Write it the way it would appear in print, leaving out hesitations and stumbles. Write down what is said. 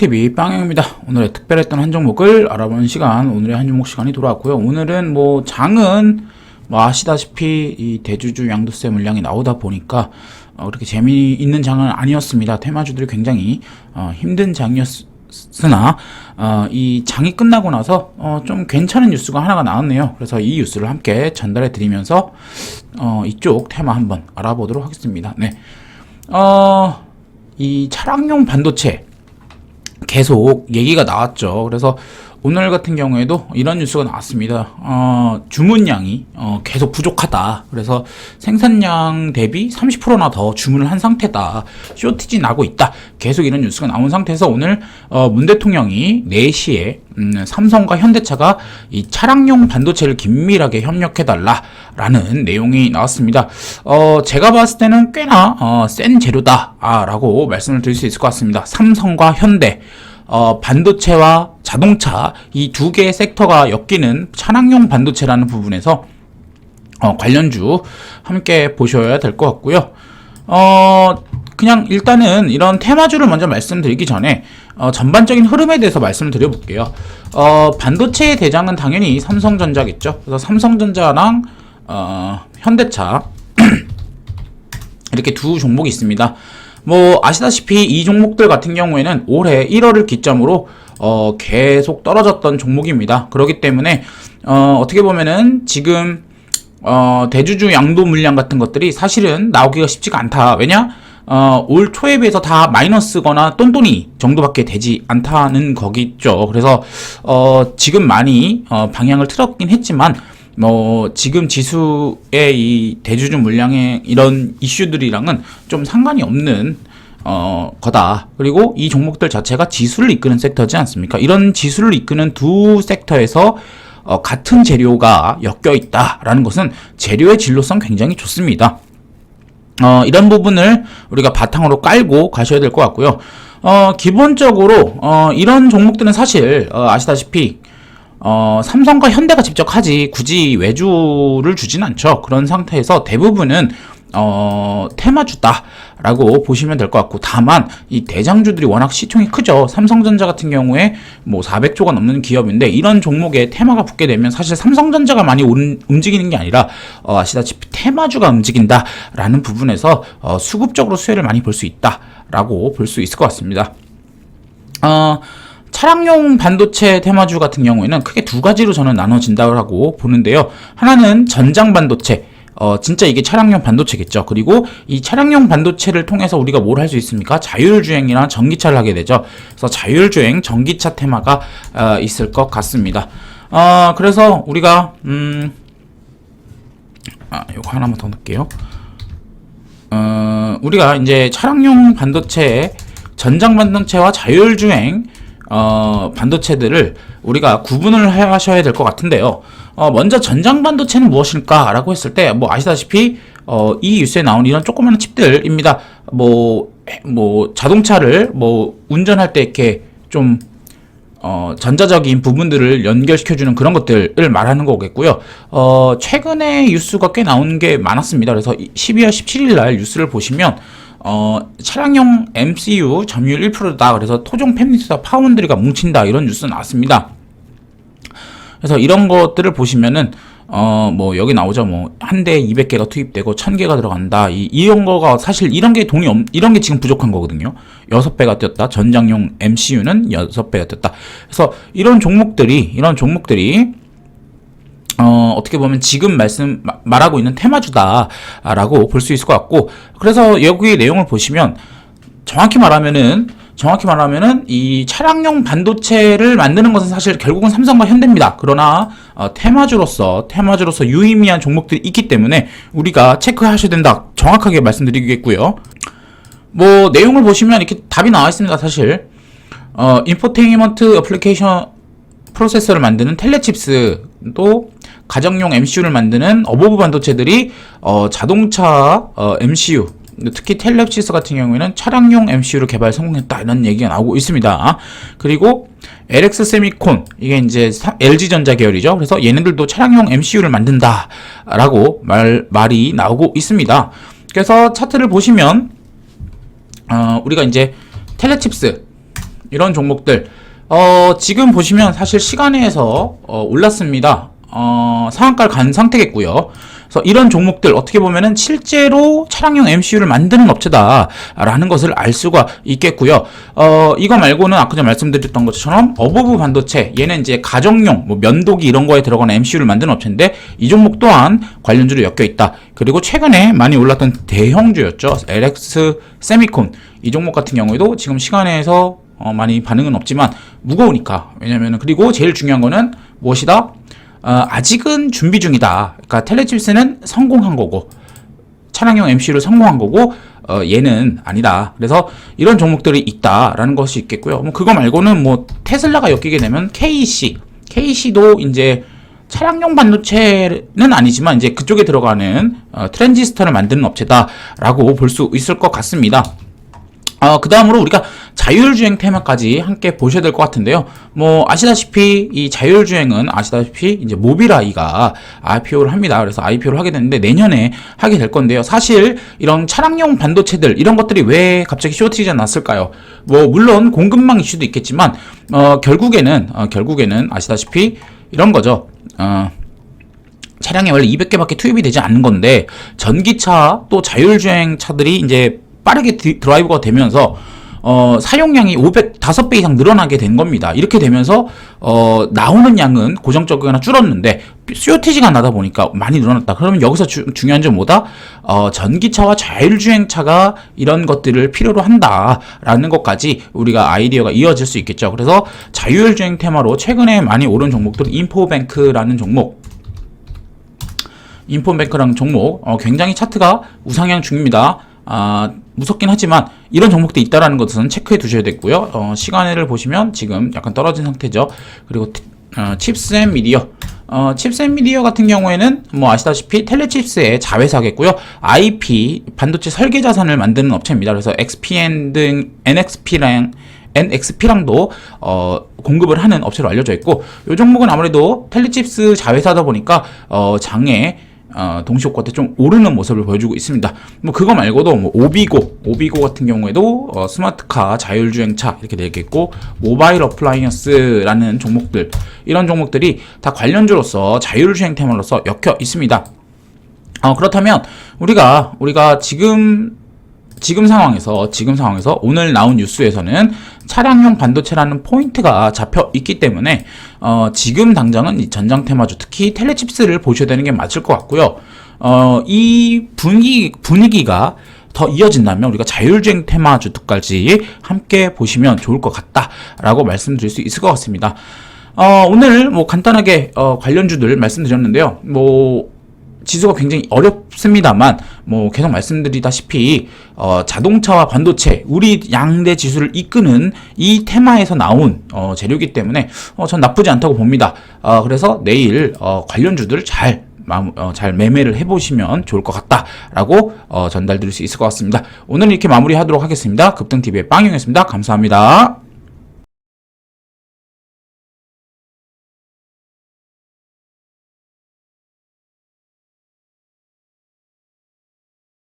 빵TV 빵영입니다. 오늘의 특별했던 한 종목을 알아보는 시간, 오늘의 한 종목 시간이 돌아왔고요. 오늘은 장은 아시다시피 이 대주주 양도세 물량이 나오다 보니까 그렇게 재미있는 장은 아니었습니다. 테마주들이 굉장히 힘든 장이었으나 이 장이 끝나고 나서 좀 괜찮은 뉴스가 하나가 나왔네요. 그래서 이 뉴스를 함께 전달해 드리면서 이쪽 테마 한번 알아보도록 하겠습니다. 네. 이 차량용 반도체 계속 얘기가 나왔죠. 그래서 오늘 같은 경우에도 이런 뉴스가 나왔습니다. 주문량이 계속 부족하다. 그래서 생산량 대비 30%나 더 주문을 한 상태다. 쇼티지 나고 있다. 계속 이런 뉴스가 나온 상태에서 오늘 문 대통령이 4시에 삼성과 현대차가 이 차량용 반도체를 긴밀하게 협력해달라라는 내용이 나왔습니다. 제가 봤을 때는 꽤나 센 재료다라고 말씀을 드릴 수 있을 것 같습니다. 삼성과 현대 반도체와 자동차 이 두 개의 섹터가 엮이는 차량용 반도체라는 부분에서 관련주 함께 보셔야 될 것 같고요. 그냥 일단은 이런 테마주를 먼저 말씀드리기 전에 전반적인 흐름에 대해서 말씀을 드려볼게요. 반도체의 대장은 당연히 삼성전자겠죠. 그래서 삼성전자랑 현대차 이렇게 두 종목이 있습니다. 아시다시피 이 종목들 같은 경우에는 올해 1월을 기점으로 계속 떨어졌던 종목입니다. 그렇기 때문에 어떻게 보면은 지금 대주주 양도 물량 같은 것들이 사실은 나오기가 쉽지가 않다. 왜냐? 올 초에 비해서 다 마이너스거나 똔똔이 정도밖에 되지 않다는 거겠죠. 그래서 지금 많이 방향을 틀었긴 했지만 지금 지수의 이 대주주 물량의 이런 이슈들이랑은 좀 상관이 없는 거다. 그리고 이 종목들 자체가 지수를 이끄는 섹터지 않습니까? 이런 지수를 이끄는 두 섹터에서 같은 재료가 엮여 있다라는 것은 재료의 진로성 굉장히 좋습니다. 이런 부분을 우리가 바탕으로 깔고 가셔야 될 것 같고요. 기본적으로 이런 종목들은 사실 아시다시피 삼성과 현대가 직접 하지 굳이 외주를 주진 않죠. 그런 상태에서 대부분은 테마주다라고 보시면 될 것 같고, 다만 이 대장주들이 워낙 시총이 크죠. 삼성전자 같은 경우에 400조가 넘는 기업인데 이런 종목에 테마가 붙게 되면 사실 삼성전자가 많이 움직이는 게 아니라 아시다시피 테마주가 움직인다라는 부분에서 수급적으로 수혜를 많이 볼 수 있다라고 볼 수 있을 것 같습니다. 차량용 반도체 테마주 같은 경우에는 크게 두 가지로 저는 나눠진다고 보는데요. 하나는 전장 반도체, 진짜 이게 차량용 반도체겠죠. 그리고 이 차량용 반도체를 통해서 우리가 뭘 할 수 있습니까? 자율주행이나 전기차를 하게 되죠. 그래서 자율주행, 전기차 테마가 있을 것 같습니다. 그래서 우리가 요거 하나만 더 넣을게요. 우리가 이제 차량용 반도체, 전장 반도체와 자율주행 반도체들을 우리가 구분을 하셔야 될 것 같은데요. 먼저 전장 반도체는 무엇일까? 라고 했을 때, 아시다시피, 이 뉴스에 나온 이런 조그마한 칩들입니다. 자동차를, 운전할 때 이렇게 좀, 전자적인 부분들을 연결시켜주는 그런 것들을 말하는 거겠고요. 최근에 뉴스가 꽤 나온 게 많았습니다. 그래서 12월 17일 날 뉴스를 보시면, 차량용 MCU 점유율 1%다. 그래서 토종 팹리스와 파운드리가 뭉친다. 이런 뉴스 나왔습니다. 그래서 이런 것들을 보시면은, 여기 나오죠. 한 대에 200개가 투입되고 1000개가 들어간다. 이런 거가 사실 이런 게 이런 게 지금 부족한 거거든요. 6배가 뛰었다. 전장용 MCU는 6배가 뛰었다. 그래서 이런 종목들이, 어떻게 보면 지금 말하고 있는 테마주다라고 볼 수 있을 것 같고, 그래서 여기 내용을 보시면 정확히 말하면은 이 차량용 반도체를 만드는 것은 사실 결국은 삼성과 현대입니다. 그러나 테마주로서 유의미한 종목들이 있기 때문에 우리가 체크하셔야 된다. 정확하게 말씀드리겠고요. 내용을 보시면 이렇게 답이 나와 있습니다. 사실 인포테인먼트 애플리케이션 프로세서를 만드는 텔레칩스도 가정용 MCU를 만드는 어버브 반도체들이 자동차 MCU, 특히 텔레칩스 같은 경우에는 차량용 MCU를 개발 성공했다, 이런 얘기가 나오고 있습니다. 그리고 LX 세미콘, 이게 이제 LG전자 계열이죠. 그래서 얘네들도 차량용 MCU를 만든다라고 말이 나오고 있습니다. 그래서 차트를 보시면 우리가 이제 텔레칩스 이런 종목들 지금 보시면 사실 시간에서 올랐습니다. 상한가를 간 상태겠고요. 그래서 이런 종목들 어떻게 보면은 실제로 차량용 MCU를 만드는 업체다라는 것을 알 수가 있겠고요. 이거 말고는 아까 전에 말씀드렸던 것처럼 어버브 반도체, 얘는 이제 가정용 뭐 면도기 이런 거에 들어가는 MCU를 만드는 업체인데 이 종목 또한 관련주로 엮여 있다. 그리고 최근에 많이 올랐던 대형주였죠. LX 세미콘, 이 종목 같은 경우에도 지금 시간에서 많이 반응은 없지만 무거우니까. 왜냐면은, 그리고 제일 중요한 거는 무엇이다? 아직은 준비 중이다. 그러니까 텔레칩스는 성공한 거고 차량용 MCU를 성공한 거고 얘는 아니다. 그래서 이런 종목들이 있다라는 것이 있겠고요. 뭐 그거 말고는 뭐 테슬라가 엮이게 되면 KC도 이제 차량용 반도체는 아니지만 이제 그쪽에 들어가는 트랜지스터를 만드는 업체다라고 볼 수 있을 것 같습니다. 그 다음으로 우리가 자율주행 테마까지 함께 보셔야 될 것 같은데요. 뭐, 아시다시피, 이 자율주행은 아시다시피, 이제 모빌아이가 IPO를 합니다. 그래서 IPO를 하게 됐는데, 내년에 하게 될 건데요. 사실, 이런 차량용 반도체들, 이런 것들이 왜 갑자기 쇼티지가 났을까요? 뭐, 물론, 공급망 이슈도 있겠지만, 결국에는 아시다시피, 이런 거죠. 차량에 원래 200개밖에 투입이 되지 않는 건데, 전기차 또 자율주행 차들이 이제 빠르게 드라이브가 되면서 사용량이 505배 이상 늘어나게 된 겁니다. 이렇게 되면서 나오는 양은 고정적으로 줄었는데 쇼티지가 나다 보니까 많이 늘어났다. 그러면 여기서 중요한 점 뭐다? 전기차와 자율주행차가 이런 것들을 필요로 한다라는 것까지 우리가 아이디어가 이어질 수 있겠죠. 그래서 자율주행 테마로 최근에 많이 오른 종목들은 인포뱅크라는 종목, 굉장히 차트가 우상향 중입니다. 무섭긴 하지만 이런 종목도 있다라는 것은 체크해 두셔야 되고요. 시간을 보시면 지금 약간 떨어진 상태죠. 그리고 칩스앤미디어, 칩스앤미디어 같은 경우에는 뭐 아시다시피 텔레칩스의 자회사겠고요. IP 반도체 설계 자산을 만드는 업체입니다. 그래서 XPN 등 NXP랑도 공급을 하는 업체로 알려져 있고, 이 종목은 아무래도 텔레칩스 자회사다 보니까 장에 동시효과 때 좀 오르는 모습을 보여주고 있습니다. 뭐 그거 말고도 뭐 오비고 같은 경우에도 스마트카, 자율주행차 이렇게 되겠고, 모바일 어플라이언스라는 종목들, 이런 종목들이 다 관련주로서 자율주행 테마로서 엮여 있습니다. 그렇다면 우리가 지금 상황에서 오늘 나온 뉴스에서는 차량용 반도체라는 포인트가 잡혀 있기 때문에 지금 당장은 이 전장 테마주, 특히 텔레칩스를 보셔야 되는 게 맞을 것 같고요. 이 분위기가 더 이어진다면 우리가 자율주행 테마주까지 함께 보시면 좋을 것 같다라고 말씀드릴 수 있을 것 같습니다. 오늘 뭐 간단하게 관련주들 말씀드렸는데요. 뭐 지수가 굉장히 어렵습니다만 뭐 계속 말씀드리다시피 자동차와 반도체, 우리 양대 지수를 이끄는 이 테마에서 나온 재료이기 때문에 전 나쁘지 않다고 봅니다. 그래서 내일 관련주들 잘 매매를 해보시면 좋을 것 같다라고 전달드릴 수 있을 것 같습니다. 오늘 이렇게 마무리하도록 하겠습니다. 급등TV의 빵용이었습니다. 감사합니다.